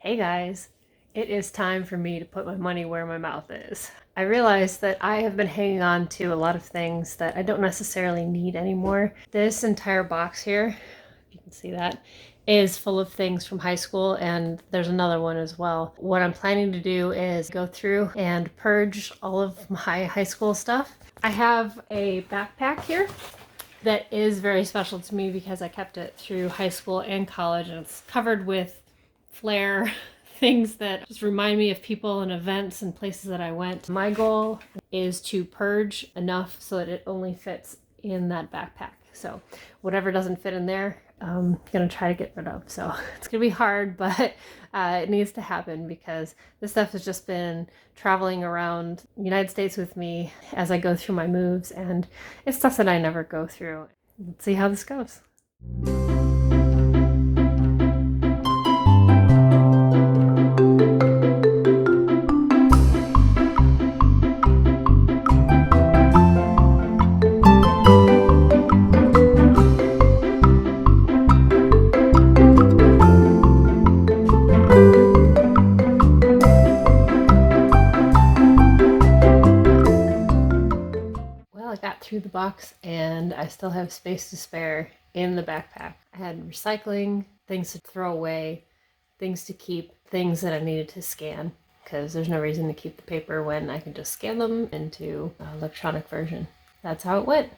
Hey guys, it is time for me to put my money where my mouth is. I realized that I have been hanging on to a lot of things that I don't necessarily need anymore. This entire box here, if you can see that, is full of things from high school, and there's another one as well. What I'm planning to do is go through and purge all of my high school stuff. I have a backpack here that is very special to me because I kept it through high school and college, and it's covered with flair things that just remind me of people and events and places that I went. My goal is to purge enough so that it only fits in that backpack. So whatever doesn't fit in there, I'm gonna try to get rid of. So it's gonna be hard, but it needs to happen because this stuff has just been traveling around the United States with me as I go through my moves, and it's stuff that I never go through. Let's see how this goes. I got through the box and I still have space to spare in the backpack. I had recycling, things to throw away, things to keep, things that I needed to scan because there's no reason to keep the paper when I can just scan them into an electronic version. That's how it went.